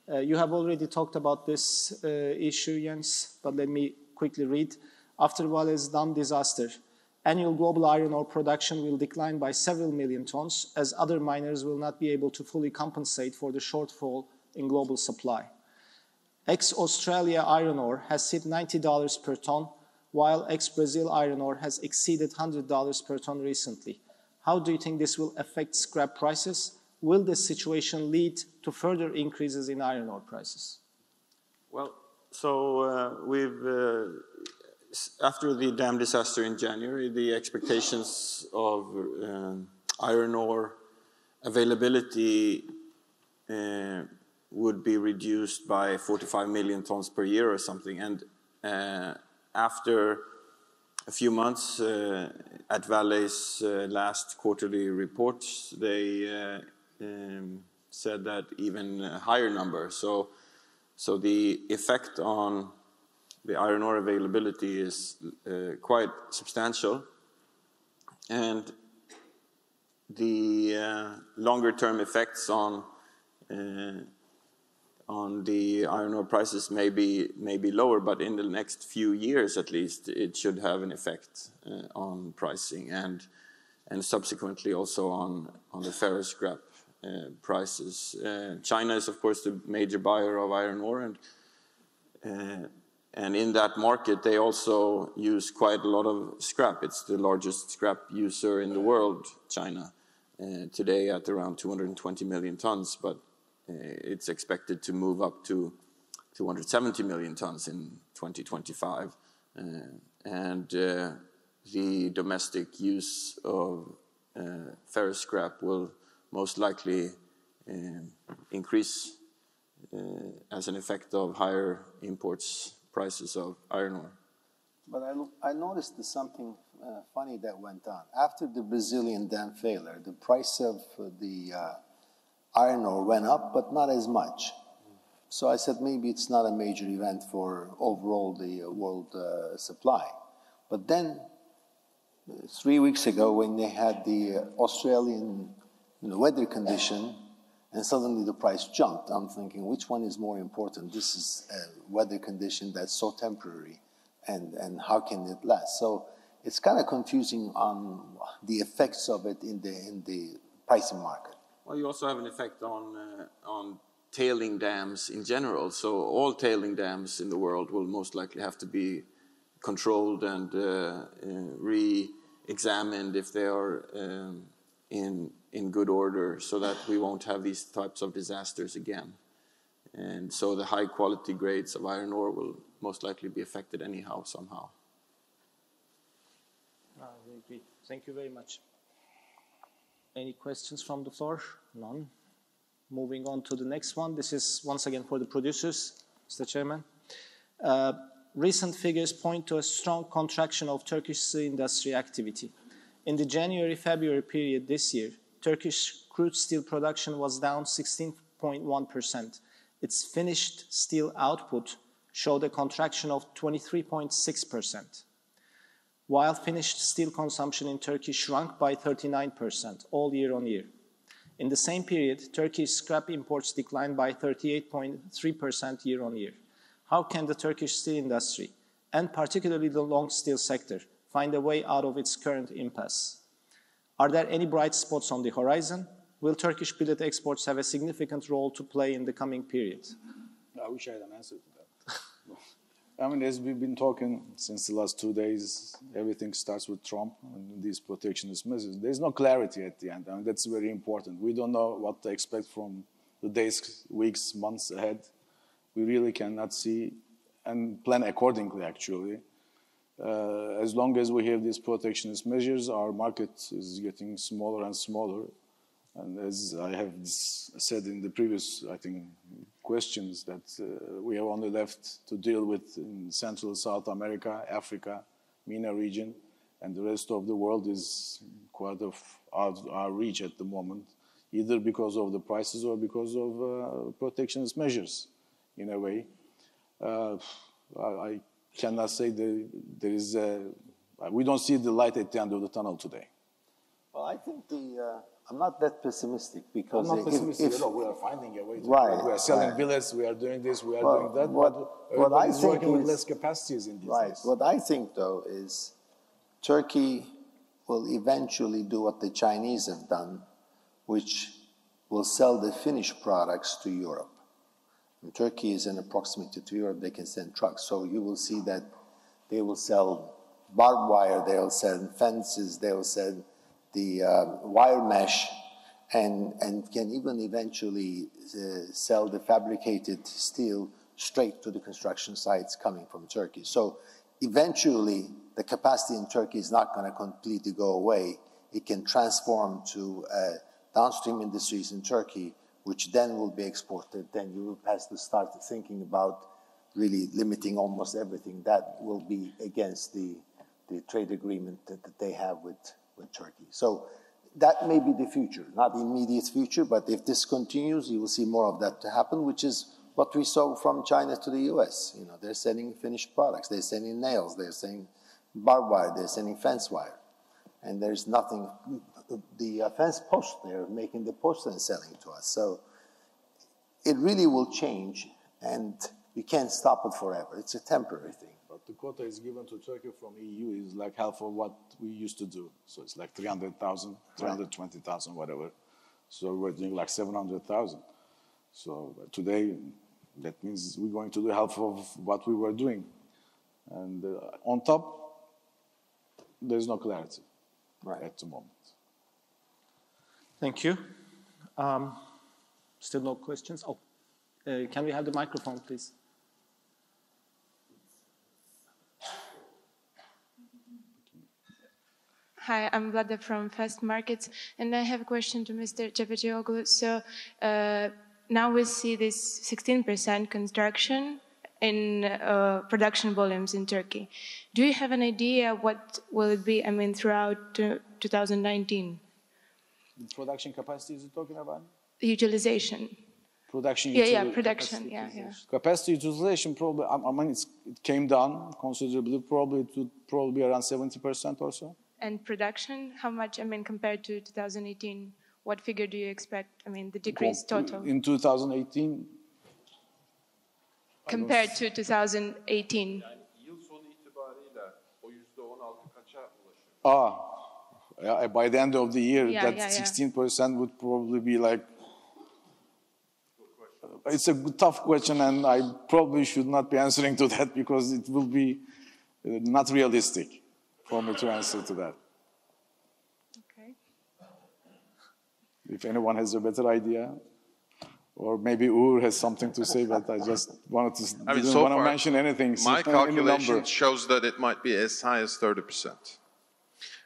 You have already talked about this issue, Jens, but let me quickly read. After Vale's dam disaster, annual global iron ore production will decline by several million tons as other miners will not be able to fully compensate for the shortfall in global supply. Ex-Australia iron ore has hit $90 per ton, while ex-Brazil iron ore has exceeded $100 per ton recently. How do you think this will affect scrap prices? Will this situation lead to further increases in iron ore prices? Well, so after the dam disaster in January, the expectations of iron ore availability would be reduced by 45 million tons per year or something. And after a few months at Vale's last quarterly report, they said that even a higher number. So the effect on the iron ore availability is quite substantial, and the longer-term effects on the iron ore prices may be lower, but in the next few years at least, it should have an effect on pricing and subsequently also on the ferrous scrap prices. China is, of course, the major buyer of iron ore, and in that market, they also use quite a lot of scrap. It's the largest scrap user in the world, China, today at around 220 million tons, but it's expected to move up to 270 million tons in 2025. And the domestic use of ferrous scrap will most likely increase as an effect of higher imports prices of iron ore. But I noticed there's something funny that went on. After the Brazilian dam failure, the price of the iron ore went up, but not as much. So I said maybe it's not a major event for overall the world supply. But then 3 weeks ago, when they had the Australian weather condition, and suddenly the price jumped. I'm thinking, which one is more important? This is a weather condition that's so temporary, and how can it last? So it's kind of confusing on the effects of it in the pricing market. Well, you also have an effect on tailing dams in general. So all tailing dams in the world will most likely have to be controlled and re-examined if they are in good order, so that we won't have these types of disasters again. And so the high quality grades of iron ore will most likely be affected anyhow, somehow. I agree. Thank you very much. Any questions from the floor? None. Moving on to the next one. This is once again for the producers, Mr. Chairman. Recent figures point to a strong contraction of Turkish steel industry activity. In the January-February period this year, Turkish crude steel production was down 16.1%. Its finished steel output showed a contraction of 23.6%, while finished steel consumption in Turkey shrunk by 39%, all year on year. In the same period, Turkey's scrap imports declined by 38.3% year on year. How can the Turkish steel industry, and particularly the long steel sector, find a way out of its current impasse? Are there any bright spots on the horizon? Will Turkish billet exports have a significant role to play in the coming period? I wish I had an answer to that. I mean, as we've been talking since the last 2 days, everything starts with Trump and these protectionist measures. There's no clarity at the end. I mean, that's very important. We don't know what to expect from the days, weeks, months ahead. We really cannot see and plan accordingly, actually. As long as we have these protectionist measures, our market is getting smaller and smaller. And as I have said in the previous, I think, questions, that we have only left to deal with in Central South America, Africa, MENA region, and the rest of the world is quite of our reach at the moment, either because of the prices or because of protectionist measures, in a way. I cannot say there is we don't see the light at the end of the tunnel today. Well, I think I'm not that pessimistic because I'm not pessimistic at all. We are finding a way to do it. We are selling billets, we are doing this, we are doing that, but everybody's working with less capacities in these days. What I think, though, is Turkey will eventually do what the Chinese have done, which will sell the finished products to Europe. And Turkey is in a proximity to Europe, they can send trucks. So you will see that they will sell barbed wire, they will sell fences, they will sell the wire mesh, and can even eventually sell the fabricated steel straight to the construction sites coming from Turkey. So eventually, the capacity in Turkey is not going to completely go away. It can transform to downstream industries in Turkey, which then will be exported. Then you will have to start thinking about really limiting almost everything. That will be against the trade agreement that they have with Turkey. So that may be the future, not the immediate future, but if this continues, you will see more of that to happen, which is what we saw from China to the US. You know, they're sending finished products, they're sending nails, they're sending barbed wire, they're sending fence wire. And there's nothing, the fence post, they're making the post and selling to us. So it really will change, and you can't stop it forever. It's a temporary thing. But the quota is given to Turkey from EU is like half of what we used to do. So it's like 300,000, 320,000, whatever. So we're doing like 700,000. So today, that means we're going to do half of what we were doing. And on top, there's no clarity at the moment. Thank you. Still no questions? Oh, can we have the microphone, please? Hi, I'm Vlada from Fast Markets, and I have a question to Mr. Cevhercioglu. So now we see this 16% construction in production volumes in Turkey. Do you have an idea what will it be, I mean, throughout 2019? The production capacity is it talking about? Utilization. Production production, Capacity utilization probably, I mean, it came down considerably, probably to probably around 70% or so. And production, how much, I mean, compared to 2018, what figure do you expect, I mean, the decrease total? In 2018? Compared to 2018. By the end of the year, that 16% would probably be like, it's a tough question, and I probably should not be answering to that because it will be not realistic for me to answer to that. Okay. If anyone has a better idea, or maybe Uğur has something to say, but I just wanted to, didn't want to mention anything. My calculation shows that it might be as high as 30%.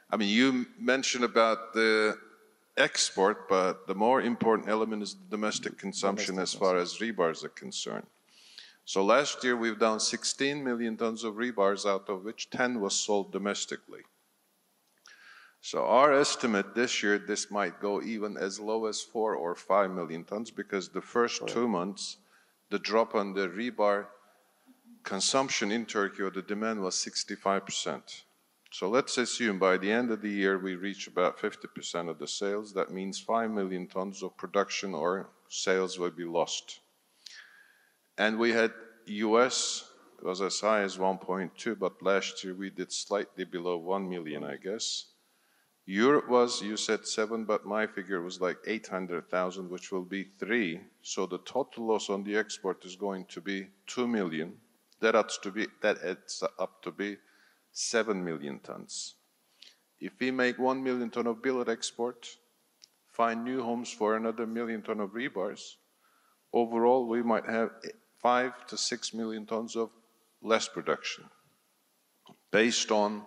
I mean, you mentioned about the export, but the more important element is the domestic consumption as far as rebars are concerned. So last year we've done 16 million tons of rebars, out of which 10 was sold domestically. So our estimate this year, this might go even as low as 4 or 5 million tons, because the first 2 months, the drop on the rebar consumption in Turkey, or the demand, was 65%. So let's assume by the end of the year we reach about 50% of the sales. That means 5 million tons of production or sales will be lost. And we had US, it was as high as 1.2, but last year we did slightly below 1 million, I guess. Europe was, you said 7, but my figure was like 800,000, which will be 3. So the total loss on the export is going to be 2 million. That adds up to be 7 million tons. If we make 1 million ton of billet export, find new homes for another 1 million ton of rebars, overall we might have 5 to 6 million tons of less production. Based on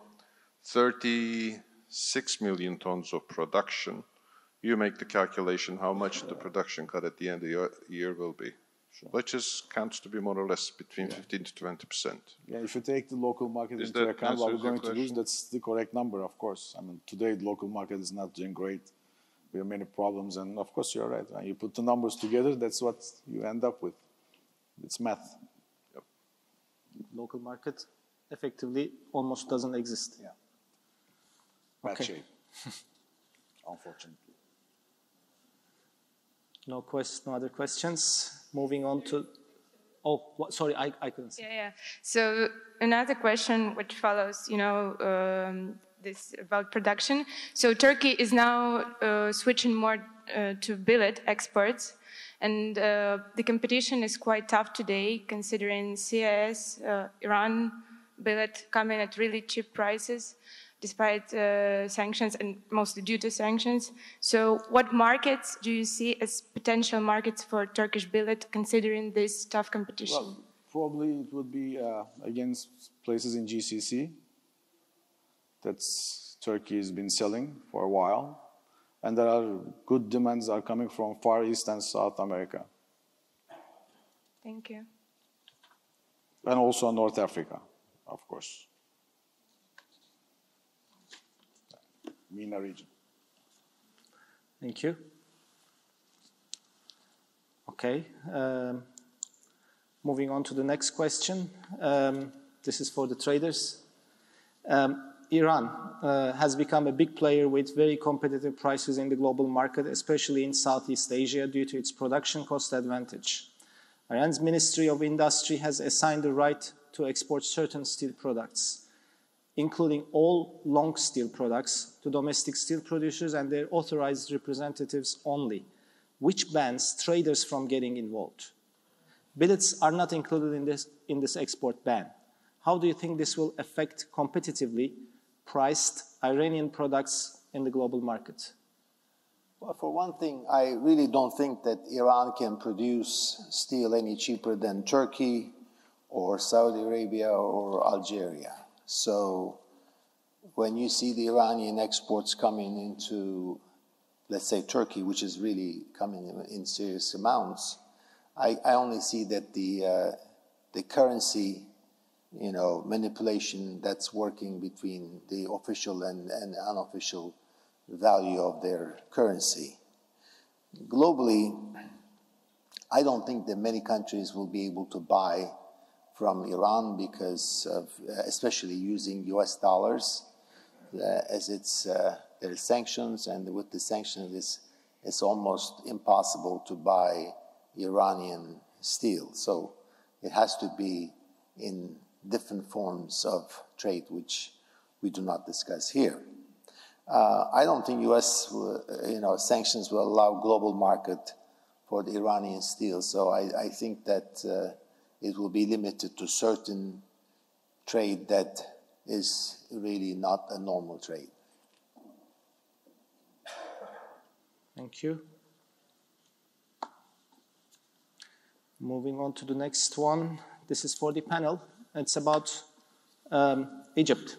36 million tons of production, you make the calculation how much the production cut at the end of the year will be. Which counts to be more or less between 15 to 20%. Yeah, if you take the local market into account, what we're going to lose, that's the correct number, of course. I mean, today the local market is not doing great. We have many problems, and of course you're right. You put the numbers together, that's what you end up with. It's math. Yep. Local market effectively almost doesn't exist. Yeah. Bad shape, unfortunately. No other questions. Moving on to, sorry, I couldn't see. Yeah. So another question which follows, this about production. So Turkey is now switching more to billet exports, and the competition is quite tough today, considering CIS, Iran billet coming at really cheap prices, despite sanctions and mostly due to sanctions. So what markets do you see as potential markets for Turkish billet, considering this tough competition? Well, probably it would be against places in GCC. That's Turkey has been selling for a while. And there are good demands are coming from Far East and South America. Thank you. And also North Africa, of course. MENA region. Thank you. Okay. Moving on to the next question. This is for the traders. Iran has become a big player with very competitive prices in the global market, especially in Southeast Asia, due to its production cost advantage. Iran's Ministry of Industry has assigned the right to export certain steel products, including all long steel products, to domestic steel producers and their authorized representatives only, which bans traders from getting involved. Billets are not included in this export ban. How do you think this will affect competitively priced Iranian products in the global market? Well, for one thing, I really don't think that Iran can produce steel any cheaper than Turkey or Saudi Arabia or Algeria. So when you see the Iranian exports coming into, let's say, Turkey, which is really coming in serious amounts, I only see that the currency manipulation that's working between the official and unofficial value of their currency. Globally, I don't think that many countries will be able to buy from Iran because of, especially using US dollars, as there are sanctions, and with the sanctions, it's almost impossible to buy Iranian steel. So it has to be in different forms of trade, which we do not discuss here. I don't think U.S. sanctions will allow global market for the Iranian steel. So I think that it will be limited to certain trade that is really not a normal trade. Thank you. Moving on to the next one. This is for the panel. It's about Egypt.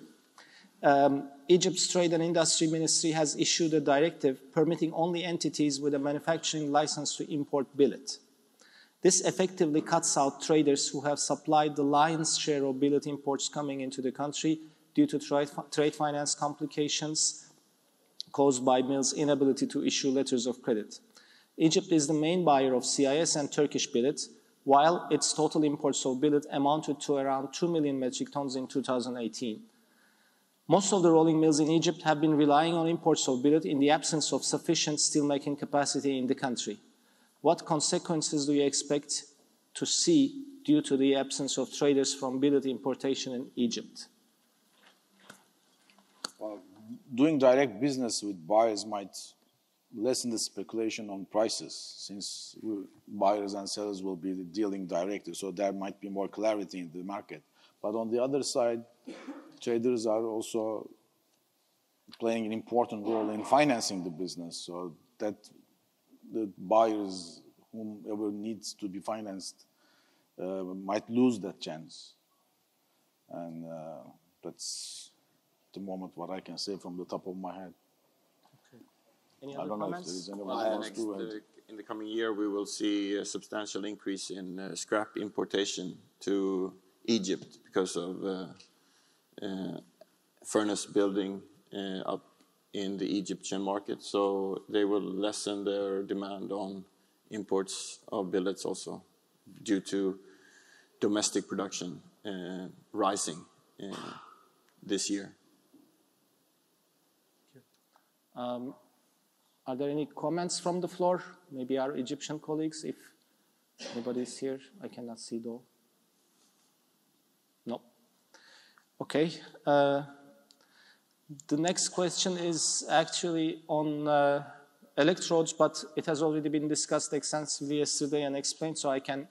Egypt's Trade and Industry Ministry has issued a directive permitting only entities with a manufacturing license to import billet. This effectively cuts out traders who have supplied the lion's share of billet imports coming into the country due to trade finance complications caused by mills' inability to issue letters of credit. Egypt is the main buyer of CIS and Turkish billet, while its total imports of billet amounted to around 2 million metric tons in 2018. Most of the rolling mills in Egypt have been relying on imports of billet in the absence of sufficient steelmaking capacity in the country. What consequences do you expect to see due to the absence of traders from billet importation in Egypt? Well, doing direct business with buyers might lessen the speculation on prices, since buyers and sellers will be dealing directly, so there might be more clarity in the market. But on the other side, traders are also playing an important role in financing the business, so that the buyers, whomever needs to be financed, might lose that chance. And that's the moment what I can say from the top of my head. Okay. Any other comments? In the coming year, we will see a substantial increase in scrap importation to Egypt because of furnace building up in the Egyptian market. So they will lessen their demand on imports of billets also due to domestic production rising this year. Are there any comments from the floor? Maybe our Egyptian colleagues, if anybody is here. I cannot see though. No. Okay. The next question is actually on electrodes, but it has already been discussed extensively yesterday and explained, so I can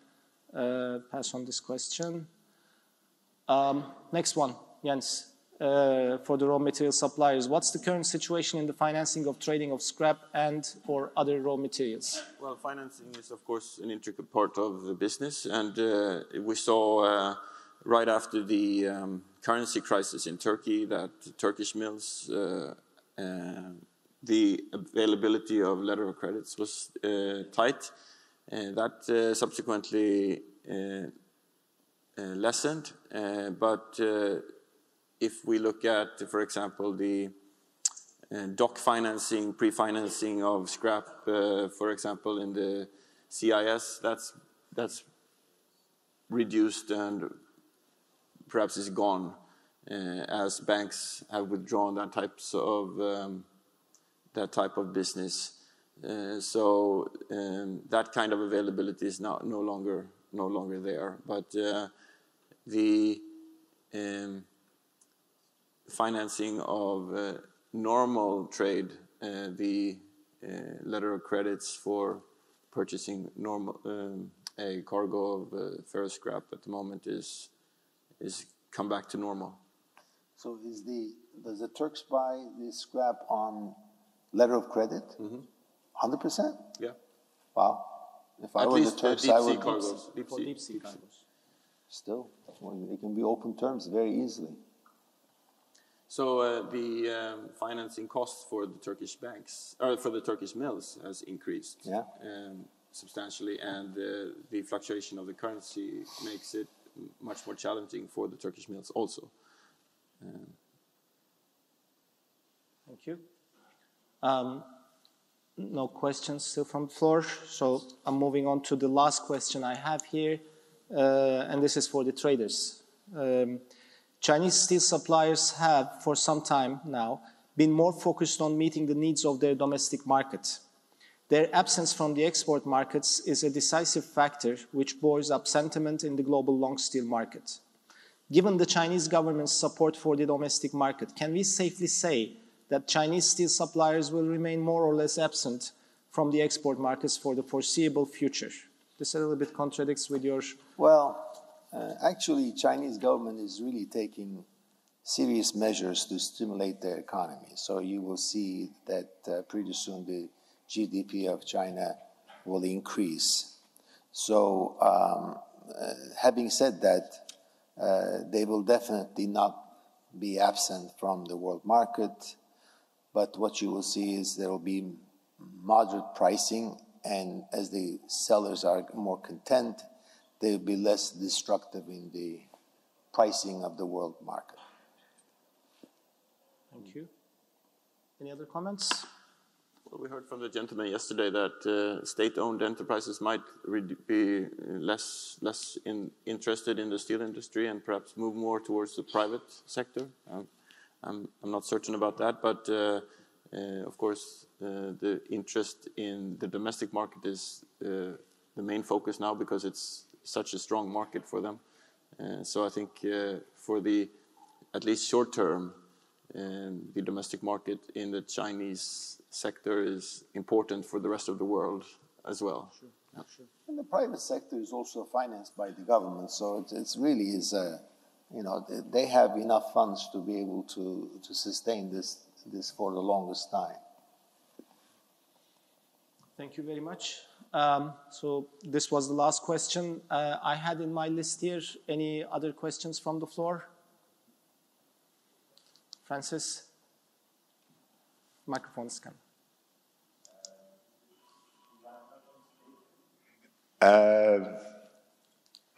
pass on this question. Next one, Jens, for the raw material suppliers. What's the current situation in the financing of trading of scrap and or other raw materials? Well, financing is, of course, an intricate part of the business, and we saw right after the currency crisis in Turkey that Turkish mills, the availability of letter of credits was tight, and that subsequently lessened. But if we look at, for example, the dock financing, pre-financing of scrap, for example, in the CIS, that's reduced and perhaps is gone as banks have withdrawn that type of business. So that kind of availability is no longer there. But the financing of normal trade, the letter of credits for purchasing a cargo of ferrous scrap at the moment is come back to normal. So does the Turks buy the scrap on letter of credit? 100%? Yeah. Wow. If I were the Turks, I would... Deep sea cargos. Still, it can be open terms very easily. So the financing costs for the Turkish banks, or for the Turkish mills, has increased substantially, and the fluctuation of the currency makes it much more challenging for the Turkish mills also. Thank you. No questions still from the floor, so I'm moving on to the last question I have here, and this is for the traders. Chinese steel suppliers have, for some time now, been more focused on meeting the needs of their domestic market. Their absence from the export markets is a decisive factor which buoys up sentiment in the global long steel market. Given the Chinese government's support for the domestic market, can we safely say that Chinese steel suppliers will remain more or less absent from the export markets for the foreseeable future? This a little bit contradicts with your... Well, actually, Chinese government is really taking serious measures to stimulate their economy. So you will see that pretty soon the GDP of China will increase. So having said that, they will definitely not be absent from the world market. But what you will see is there will be moderate pricing, and as the sellers are more content, they will be less destructive in the pricing of the world market. Thank you. Any other comments? Well, we heard from the gentleman yesterday that state-owned enterprises might be less interested in the steel industry and perhaps move more towards the private sector. I'm not certain about that, but of course the interest in the domestic market is the main focus now because it's such a strong market for them. So I think for the at least short term, the domestic market in the Chinese sector is important for the rest of the world as well. Sure. Yeah. Sure. And the private sector is also financed by the government, so it's really is you know, they have enough funds to be able to sustain this for the longest time. Thank you very much. So this was the last question I had in my list here. Any other questions from the floor? Francis? Microphone is coming.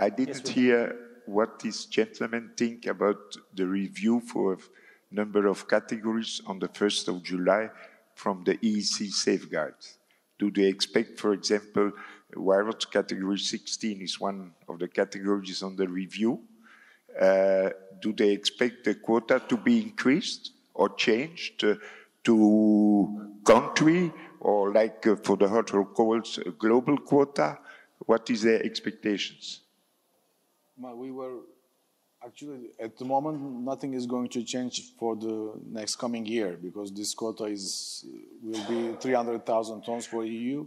I didn't hear what this gentleman think about the review for a number of categories on the 1st of July from the EEC safeguards. Do they expect, for example, wire rod category 16 is one of the categories on the review. Do they expect the quota to be increased or changed to country or like for the hot rolled coils, a global quota? What is their expectations? We were actually, at the moment, nothing is going to change for the next coming year because this quota will be 300,000 tons for EU.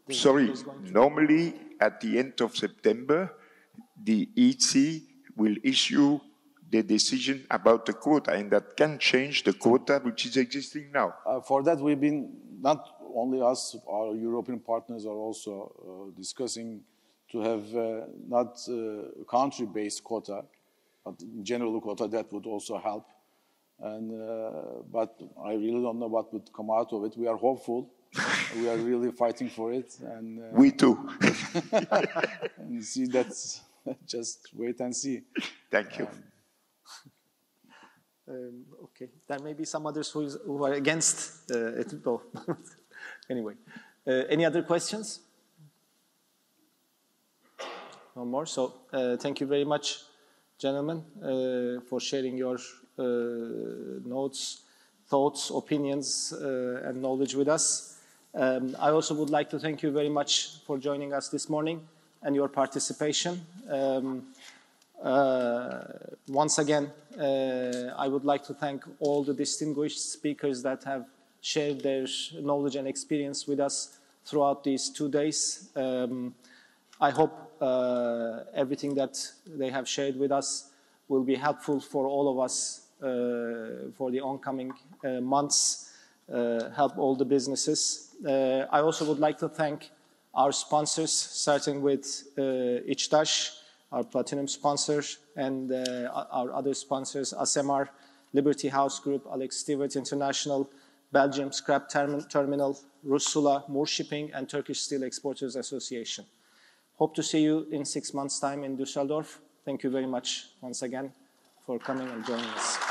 Sorry, normally at the end of September, the EC will issue the decision about the quota, and that can change the quota which is existing now. For that, we've been, not only us, our European partners are also discussing to have not country-based quota, but general quota. That would also help. And but I really don't know what would come out of it. We are hopeful. We are really fighting for it. And we too. And see, that's just wait and see. Thank you. Okay, there may be some others who are against it, though. Anyway, any other questions? No more. So thank you very much, gentlemen, for sharing your notes, thoughts, opinions, and knowledge with us. I also would like to thank you very much for joining us this morning and your participation. Once again, I would like to thank all the distinguished speakers that have shared their knowledge and experience with us throughout these 2 days. I hope everything that they have shared with us will be helpful for all of us for the oncoming months, help all the businesses. I also would like to thank our sponsors, starting with İçtaş, our platinum sponsor, and our other sponsors, ASMR, Liberty House Group, Alex Stewart International, Belgium Scrap Terminal, Rusula, Moore Shipping, and Turkish Steel Exporters Association. Hope to see you in 6 months' time in Düsseldorf. Thank you very much once again for coming and joining us.